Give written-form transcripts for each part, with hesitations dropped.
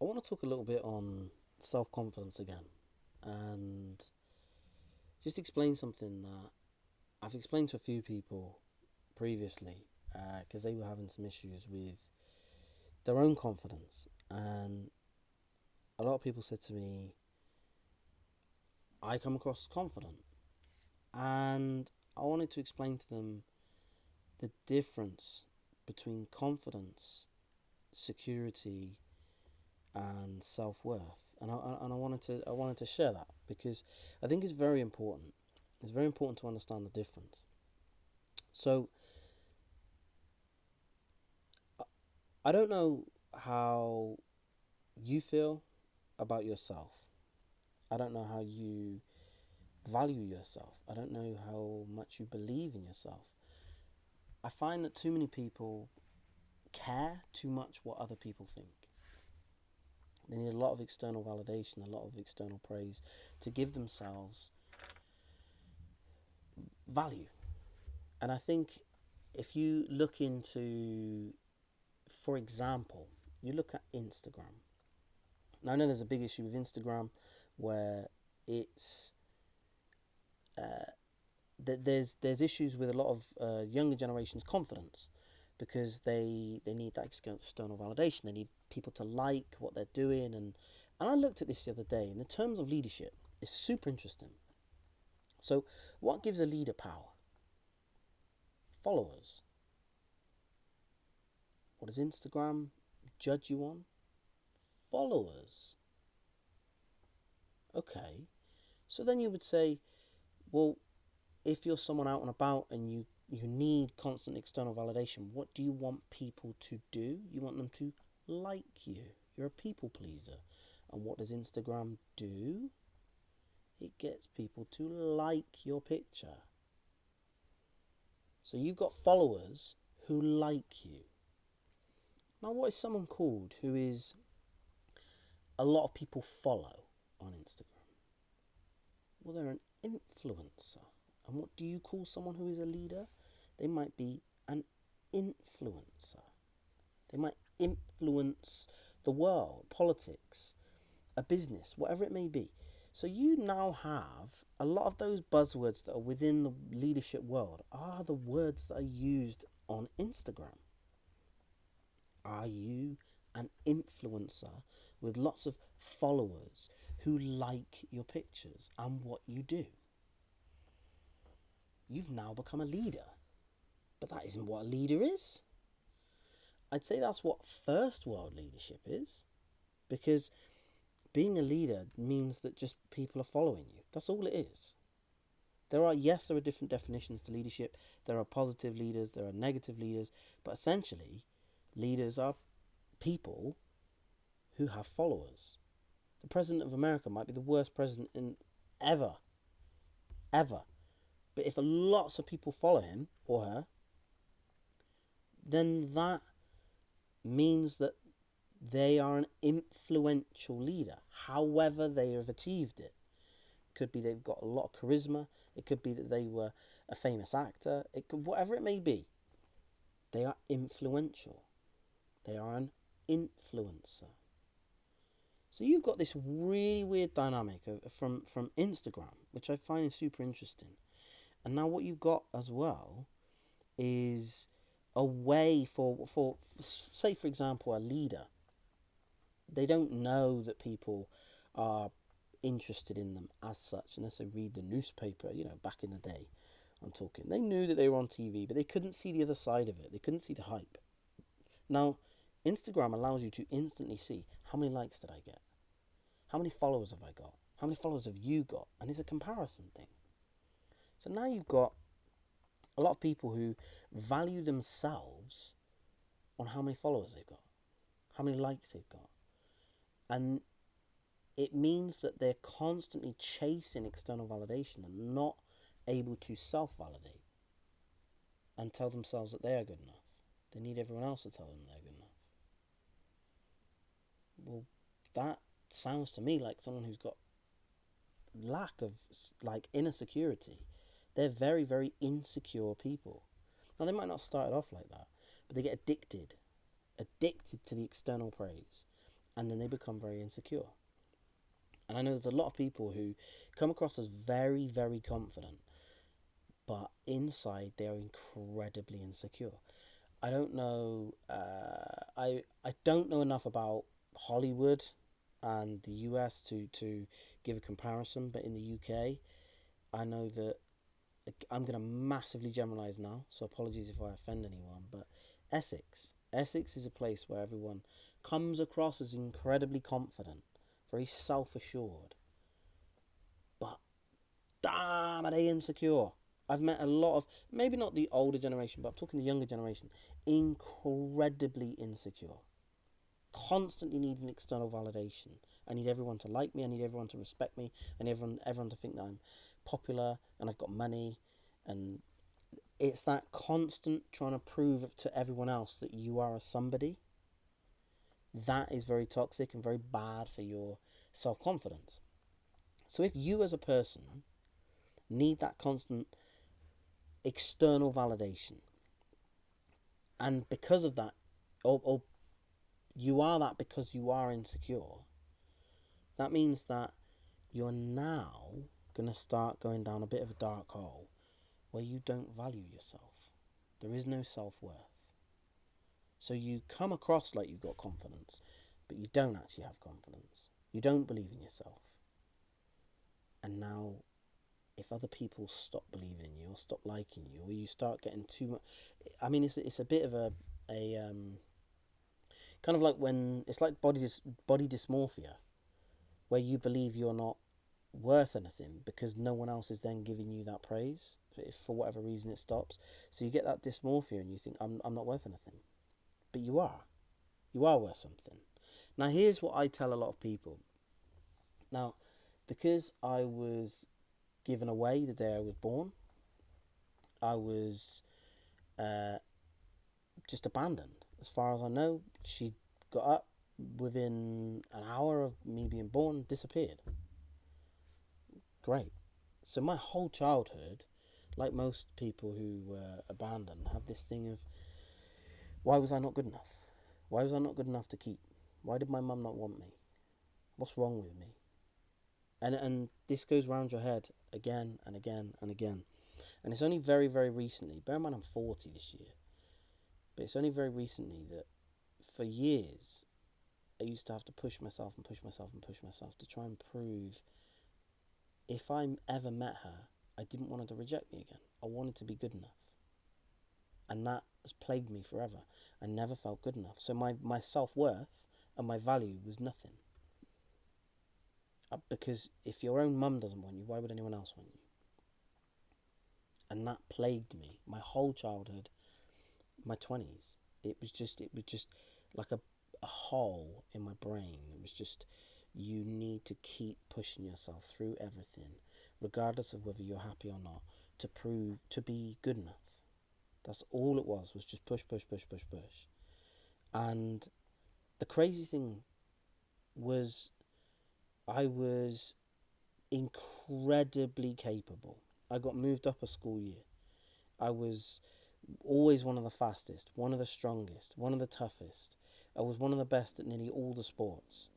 I want to talk a little bit on self confidence again and just explain something that I've explained to a few people previously because they were having some issues with their own confidence. And a lot of people said to me, I come across as confident. And I wanted to explain to them the difference between confidence, security, and self worth. And I wanted to share that because I think it's very important. It's very important to understand the difference. So I don't know how you feel about yourself. I don't know how you value yourself. I don't know how much you believe in yourself. I find that too many people care too much what other people think. They need a lot of external validation, a lot of external praise to give themselves value. And I think if you look into, for example, you look at Instagram. Now I know there's a big issue with Instagram where it's there's issues with a lot of younger generation's confidence because they need that external validation. They need people to like what they're doing, and I looked at this the other day. In the terms of leadership, it's super interesting. So, what gives a leader power? Followers. What does Instagram judge you on? Followers. Okay. So then you would say, well, if you're someone out and about and you need constant external validation, what do you want people to do? You want them to like you. You're a people pleaser. And what does Instagram do? It gets people to like your picture. So you've got followers who like you. Now, what is someone called who is a lot of people follow on Instagram? Well, they're an influencer. And what do you call someone who is a leader? They might be an influencer. They might influence the world, politics, a business, whatever it may be. So you now have a lot of those buzzwords that are within the leadership world are the words that are used on Instagram. Are you an influencer with lots of followers who like your pictures and what you do? You've now become a leader. But that isn't what a leader is. I'd say that's what first world leadership is. Because being a leader means that just people are following you. That's all it is. There are different definitions to leadership. There are positive leaders, there are negative leaders. But essentially, leaders are people who have followers. The President of America might be the worst president in ever. Ever. But if lots of people follow him or her, then that means that they are an influential leader, however they have achieved it. It could be they've got a lot of charisma. It could be that they were a famous actor. It could, whatever it may be, they are influential. They are an influencer. So you've got this really weird dynamic from Instagram, which I find is super interesting. And now what you've got as well is a way for say, for example, a leader. They don't know that people are interested in them as such unless they read the newspaper, back in the day. I'm talking. They knew that they were on TV, but they couldn't see the other side of it. They couldn't see the hype. Now, Instagram allows you to instantly see how many likes did I get? How many followers have I got? How many followers have you got? And it's a comparison thing. So now you've got a lot of people who value themselves on how many followers they've got, how many likes they've got. And it means that they're constantly chasing external validation and not able to self-validate and tell themselves that they are good enough. They need everyone else to tell them they're good enough. Well, that sounds to me like someone who's got lack of inner security. They're very, very insecure people. Now, they might not have started off like that, but they get addicted to the external praise. and then they become very insecure. And I know there's a lot of people who come across as very, very confident, but inside they are incredibly insecure. I don't know. I don't know enough about Hollywood and the US to give a comparison, but in the UK, I know that I'm going to massively generalize now, so apologies if I offend anyone, but Essex is a place where everyone comes across as incredibly confident, very self-assured, but damn are they insecure. I've met a lot of, maybe not the older generation, but I'm talking the younger generation, incredibly insecure, constantly needing external validation. I need everyone to like me, I need everyone to respect me, and everyone to think that I'm popular and I've got money, and it's that constant trying to prove to everyone else that you are a somebody. That is very toxic and very bad for your self-confidence. So if you as a person need that constant external validation, and because of that, or you are that because you are insecure, that means that you're now going to start going down a bit of a dark hole where you don't value yourself. There is no self-worth. So you come across like you've got confidence, but you don't actually have confidence. You don't believe in yourself. And now, if other people stop believing in you or stop liking you, or you start getting too much, I mean, it's a bit of a kind of like when it's like body dysmorphia, where you believe you're not worth anything because no one else is then giving you that praise. If for whatever reason it stops, so you get that dysmorphia and you think I'm not worth anything, but you are worth something. Now here's what I tell a lot of people. Now, because I was given away the day I was born, I was just abandoned. As far as I know, she got up within an hour of me being born, disappeared. Great. So my whole childhood, like most people who were abandoned, have this thing of, why was I not good enough? Why was I not good enough to keep? Why did my mum not want me? What's wrong with me? And this goes round your head again and again and again. And it's only very, very recently, bear in mind I'm 40 this year, but it's only very recently that for years I used to have to push myself and push myself and push myself to try and prove if I ever met her, I didn't want her to reject me again. I wanted to be good enough. And that has plagued me forever. I never felt good enough. So my self-worth and my value was nothing. Because if your own mum doesn't want you, why would anyone else want you? And that plagued me my whole childhood, my 20s. It was just like a hole in my brain. It was just, you need to keep pushing yourself through everything, regardless of whether you're happy or not, to prove to be good enough. That's all it was just push. And the crazy thing was, I was incredibly capable. I got moved up a school year. I was always one of the fastest, one of the strongest, one of the toughest. I was one of the best at nearly all the sports.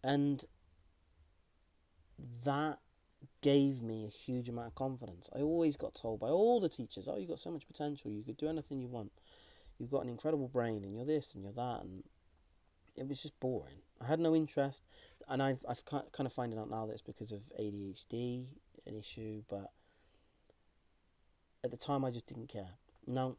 And that gave me a huge amount of confidence. I always got told by all the teachers, oh, you've got so much potential, you could do anything you want. You've got an incredible brain, and you're this and you're that. And it was just boring. I had no interest. And I've kind of finding out now that it's because of ADHD, an issue, but at the time I just didn't care. Now,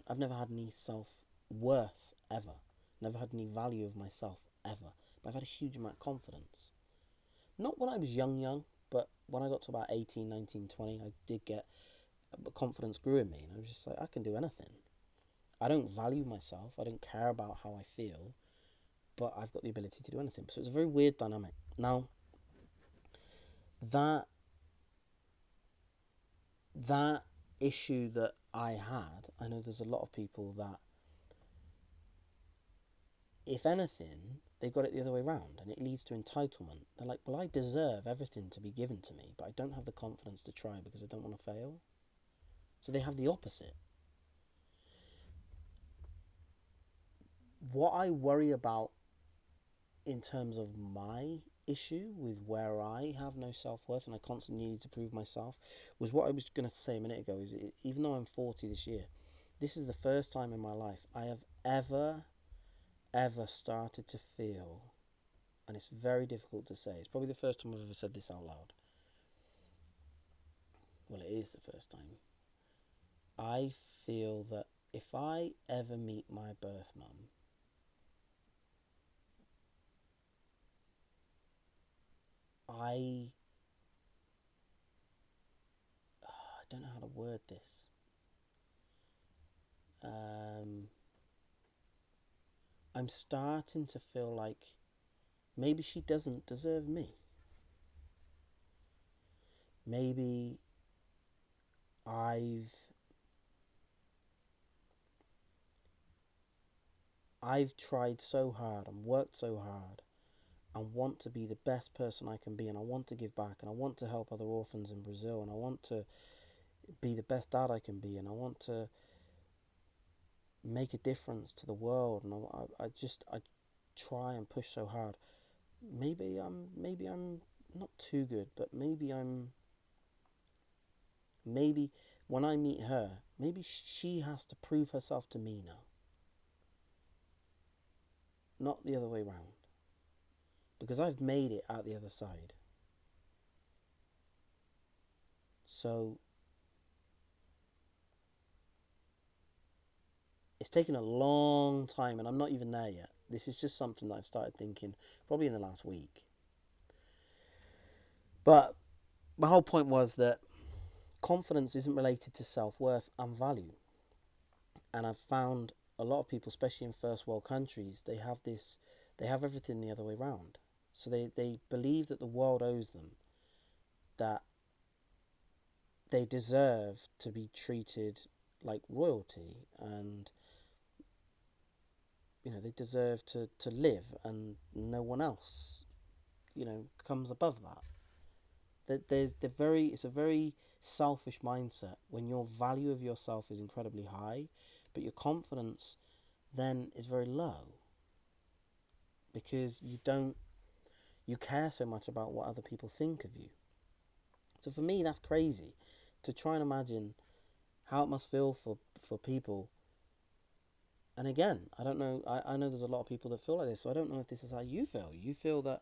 I've never had any self-worth ever. Never had any value of myself ever. But I've had a huge amount of confidence. Not when I was young, but when I got to about 18, 19, 20, I did get, confidence grew in me. And I was just like, I can do anything. I don't value myself. I don't care about how I feel. But I've got the ability to do anything. So it's a very weird dynamic. Now, that issue that I had, I know there's a lot of people that, if anything, they've got it the other way around, and it leads to entitlement. They're like, well, I deserve everything to be given to me, but I don't have the confidence to try because I don't want to fail. So they have the opposite. what I worry about in terms of my issue with where I have no self-worth and I constantly need to prove myself was what I was going to say a minute ago. Is even though I'm 40 this year, this is the first time in my life I have ever started to feel, and it's very difficult to say, it's probably the first time I've ever said this out loud. Well, it is the first time. I feel that if I ever meet my birth mum, I don't know how to word this. I'm starting to feel like maybe she doesn't deserve me. Maybe I've tried so hard and worked so hard and want to be the best person I can be, and I want to give back, and I want to help other orphans in Brazil, and I want to be the best dad I can be, and I want to make a difference to the world, and I try and push so hard. Maybe I'm not too good, but maybe when I meet her, maybe she has to prove herself to me now, not the other way round, because I've made it out the other side. So it's taken a long time, and I'm not even there yet. This is just something that I've started thinking probably in the last week. But my whole point was that confidence isn't related to self-worth and value. And I've found a lot of people, especially in first world countries, they have everything the other way around. So they believe that the world owes them, that they deserve to be treated like royalty, and they deserve to live, and no one else comes above that. It's a very selfish mindset when your value of yourself is incredibly high, but your confidence then is very low, because you care so much about what other people think of you. So for me, that's crazy to try and imagine how it must feel for people. And again, I don't know, I know there's a lot of people that feel like this, so I don't know if this is how you feel. You feel that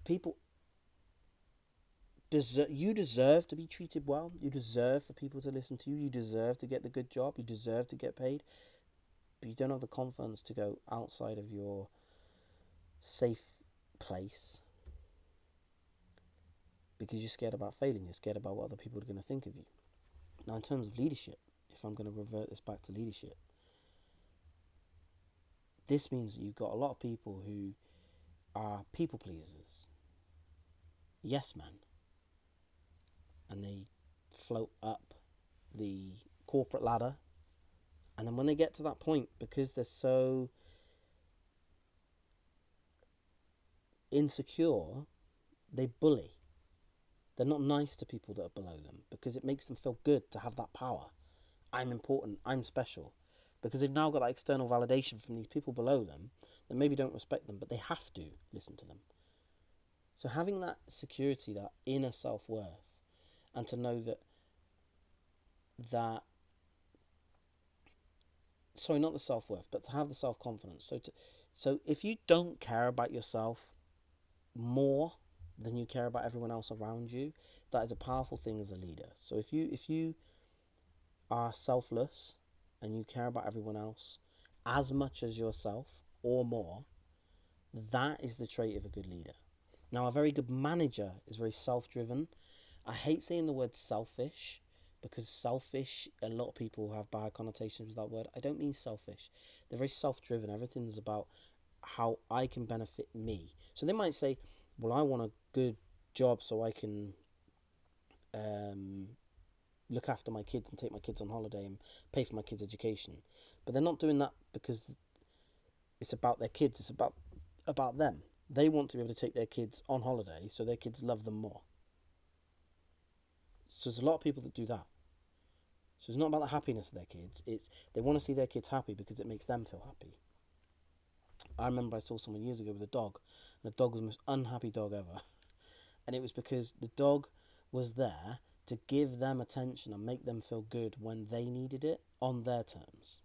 people you deserve to be treated well, you deserve for people to listen to you, you deserve to get the good job, you deserve to get paid, but you don't have the confidence to go outside of your safe place because you're scared about failing, you're scared about what other people are going to think of you. Now, in terms of leadership, if I'm going to revert this back to leadership, this means that you've got a lot of people who are people pleasers, yes men, and they float up the corporate ladder, and then when they get to that point, because they're so insecure, they bully. They're not nice to people that are below them because it makes them feel good to have that power. I'm important, I'm special, because they've now got that external validation from these people below them that maybe don't respect them, but they have to listen to them. So having that security, that inner self-worth, and to know that sorry, not the self-worth, but to have the self-confidence. So if you don't care about yourself more than you care about everyone else around you, that is a powerful thing as a leader. So if you are selfless and you care about everyone else as much as yourself or more, that is the trait of a good leader. Now, a very good manager is very self-driven. I hate saying the word selfish, because selfish, a lot of people have bad connotations with that word. I don't mean selfish. They're very self-driven. Everything's about how I can benefit me. So they might say, well, I want a good job so I can look after my kids and take my kids on holiday and pay for my kids' education. But they're not doing that because it's about their kids. It's about them. They want to be able to take their kids on holiday so their kids love them more. So there's a lot of people that do that. So it's not about the happiness of their kids. It's they want to see their kids happy because it makes them feel happy. I remember I saw someone years ago with a dog, and the dog was the most unhappy dog ever. And it was because the dog was there to give them attention and make them feel good when they needed it on their terms.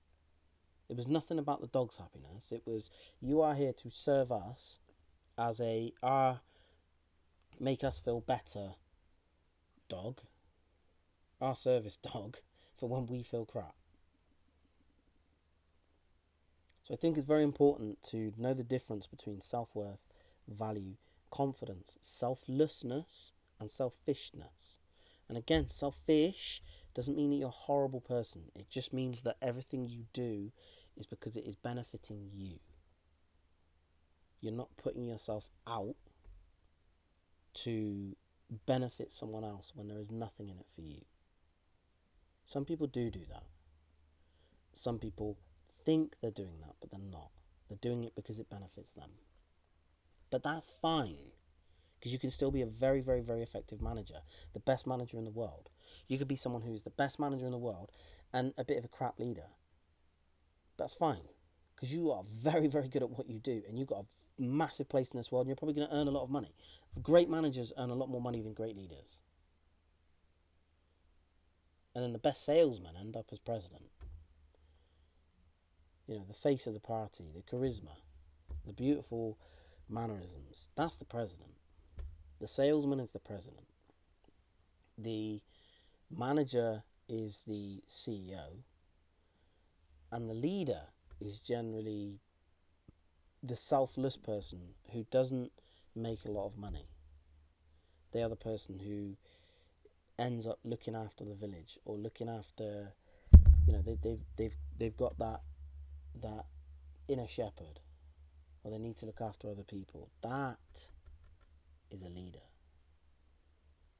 It was nothing about the dog's happiness. It was, you are here to serve us as make us feel better dog, our service dog, for when we feel crap. So I think it's very important to know the difference between self-worth, value, confidence, selflessness, and selfishness. And again, selfish doesn't mean that you're a horrible person. It just means that everything you do is because it is benefiting you. You're not putting yourself out to benefit someone else when there is nothing in it for you. Some people do that. Some people think they're doing that, but they're not. They're doing it because it benefits them. But that's fine, because you can still be a very, very, very effective manager, the best manager in the world. You could be someone who's the best manager in the world and a bit of a crap leader. That's fine, because you are very, very good at what you do, and you've got a massive place in this world, and you're probably going to earn a lot of money. Great managers earn a lot more money than great leaders. And then the best salesmen end up as president. You know, the face of the party, the charisma, the beautiful mannerisms. That's the president. The salesman is the president. The manager is the CEO. And the leader is generally the selfless person who doesn't make a lot of money. They are the person who ends up looking after the village, or looking after, you know, they've got that inner shepherd, or they need to look after other people. That is a leader.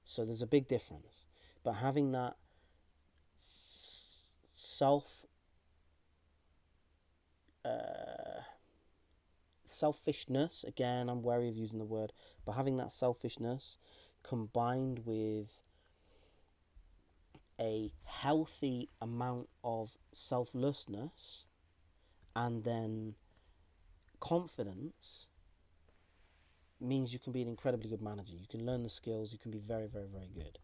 So there's a big difference. But having that selfishness, again, I'm wary of using the word, but having that selfishness combined with a healthy amount of selflessness and then confidence means you can be an incredibly good manager. You can learn the skills. You can be very, very, very good.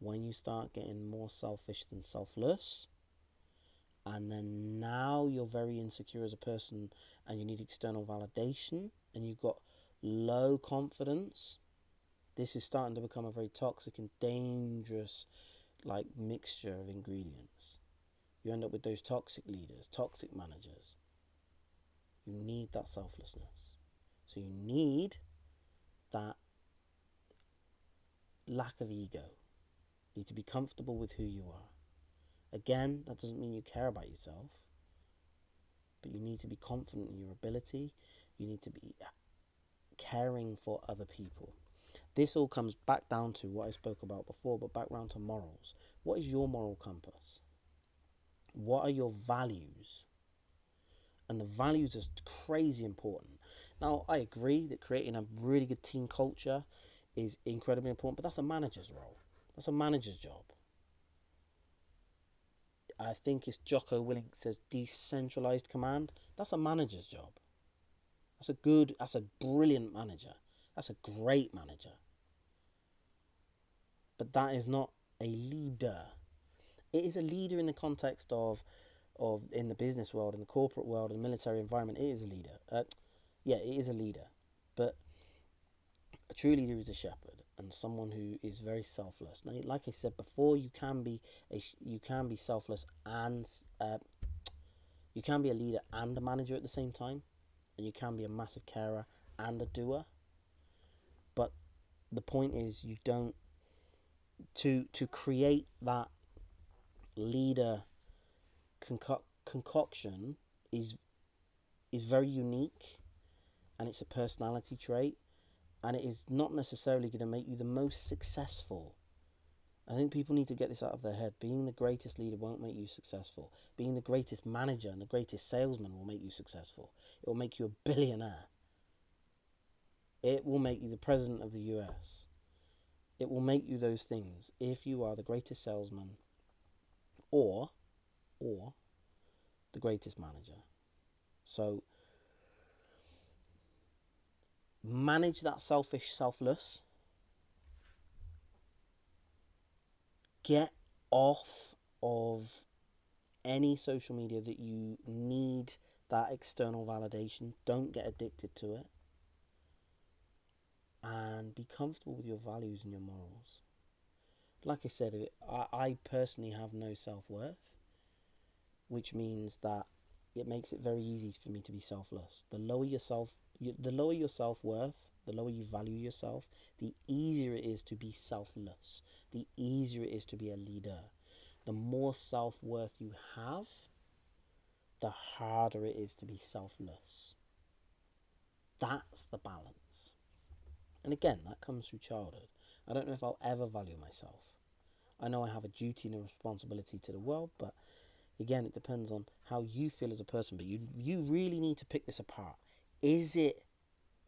When you start getting more selfish than selfless, and then now you're very insecure as a person and you need external validation and you've got low confidence, this is starting to become a very toxic and dangerous mixture of ingredients. You end up with those toxic leaders, toxic managers. You need that selflessness. So you need that lack of ego. You need to be comfortable with who you are. Again, that doesn't mean you care about yourself, but you need to be confident in your ability. You need to be caring for other people. This all comes back down to what I spoke about before, but back round to morals. What is your moral compass? What are your values? And the values are crazy important. Now, I agree that creating a really good team culture is incredibly important, but that's a manager's role. That's a manager's job. I think it's Jocko Willink says decentralized command. That's a manager's job. That's a brilliant manager. That's a great manager. But that is not a leader. It is a leader in the context of in the business world, in the corporate world, in the military environment. It is a leader. It is a leader. But a true leader is a shepherd and someone who is very selfless. Now, like I said before, you can be selfless and you can be a leader and a manager at the same time, and you can be a massive carer and a doer. But the point is, you don't to create that leader concoction is very unique, and it's a personality trait, and it is not necessarily going to make you the most successful. I think people need to get this out of their head. Being the greatest leader won't make you successful. Being the greatest manager and the greatest salesman will make you successful. It will make you a billionaire. It will make you the president of the US. It will make you those things if you are the greatest salesman or the greatest manager. So manage that selfless. Get off of any social media that you need that external validation. Don't get addicted to it. And be comfortable with your values and your morals. Like I said, I personally have no self-worth, which means that it makes it very easy for me to be selfless. The lower your self-worth, the lower you value yourself, the easier it is to be selfless. The easier it is to be a leader. The more self-worth you have, the harder it is to be selfless. That's the balance. And again, that comes through childhood. I don't know if I'll ever value myself. I know I have a duty and a responsibility to the world, but again, it depends on how you feel as a person. But you really need to pick this apart. Is it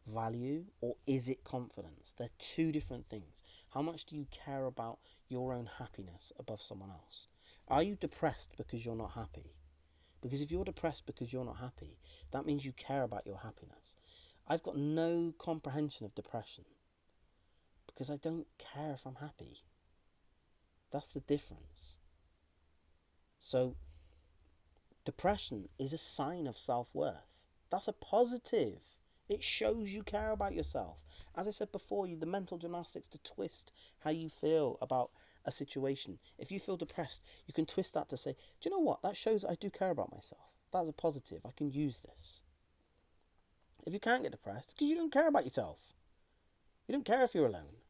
value or is it confidence? They're two different things. How much do you care about your own happiness above someone else? Are you depressed because you're not happy? Because if you're depressed because you're not happy, that means you care about your happiness. I've got no comprehension of depression because I don't care if I'm happy. That's the difference. So depression is a sign of self-worth. That's a positive. It shows you care about yourself. As I said before, the mental gymnastics to twist how you feel about a situation. If you feel depressed, you can twist that to say, do you know what? That shows I do care about myself. That's a positive. I can use this. If you can't get depressed, because you don't care about yourself. You don't care if you're alone.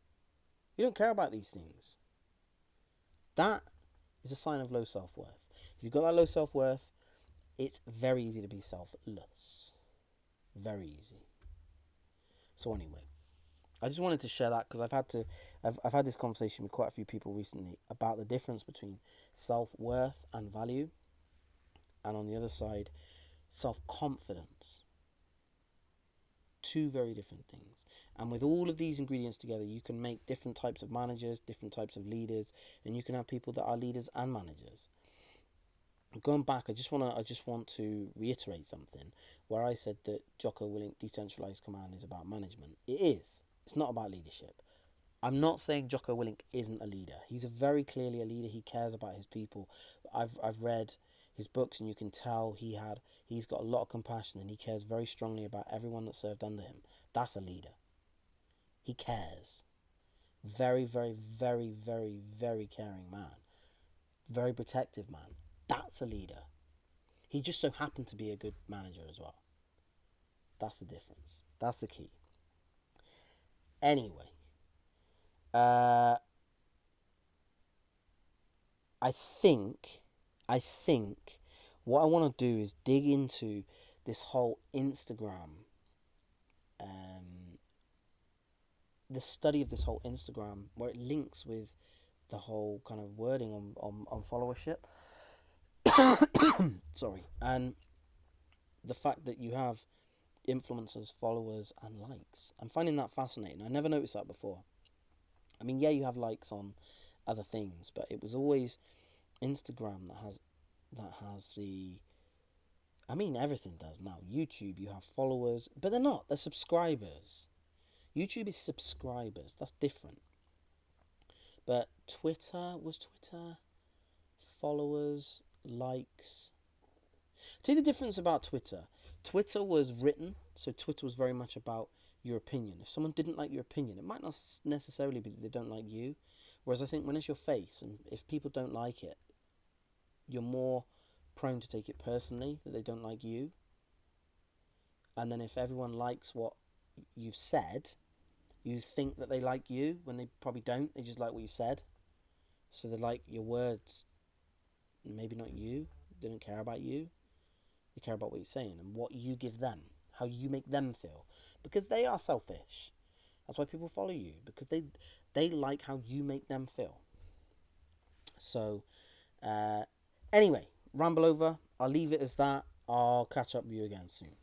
You don't care about these things. That is a sign of low self-worth. If you've got that low self-worth, it's very easy to be selfless. Very easy. So anyway, I just wanted to share that because I've had this conversation with quite a few people recently about the difference between self-worth and value, and on the other side, self-confidence. Two very different things. And with all of these ingredients together, you can make different types of managers, different types of leaders, and you can have people that are leaders and managers. Going back, I just want to reiterate something where I said that Jocko Willink Decentralized Command is about management. It is. It's not about leadership. I'm not saying Jocko Willink isn't a leader. He's very clearly a leader. He cares about his people. I've read his books and you can tell he's got a lot of compassion and he cares very strongly about everyone that served under him. That's a leader. He cares. Very, very, very, very, very caring man. Very protective man. That's a leader. He just so happened to be a good manager as well. That's the difference. That's the key. Anyway, I think what I want to do is dig into this whole Instagram, the study of this whole Instagram, where it links with the whole kind of wording on followership. Sorry, and the fact that you have influencers, followers, and likes. I'm finding that fascinating. I never noticed that before. I mean, yeah, you have likes on other things, but it was always Instagram that has the. I mean, everything does now. YouTube, you have followers, but they're not. They're subscribers. YouTube is subscribers. That's different. But Twitter followers, likes. See the difference about Twitter. Twitter was written, so Twitter was very much about your opinion. If someone didn't like your opinion, it might not necessarily be that they don't like you. Whereas I think when it's your face, and if people don't like it, you're more prone to take it personally that they don't like you. And then if everyone likes what you've said, you think that they like you when they probably don't. They just like what you said. So they like your words, maybe not you. They don't care about you. They care about what you're saying and what you give them, how you make them feel. Because they are selfish. That's why people follow you, because they like how you make them feel. So, anyway, ramble over. I'll leave it as that. I'll catch up with you again soon.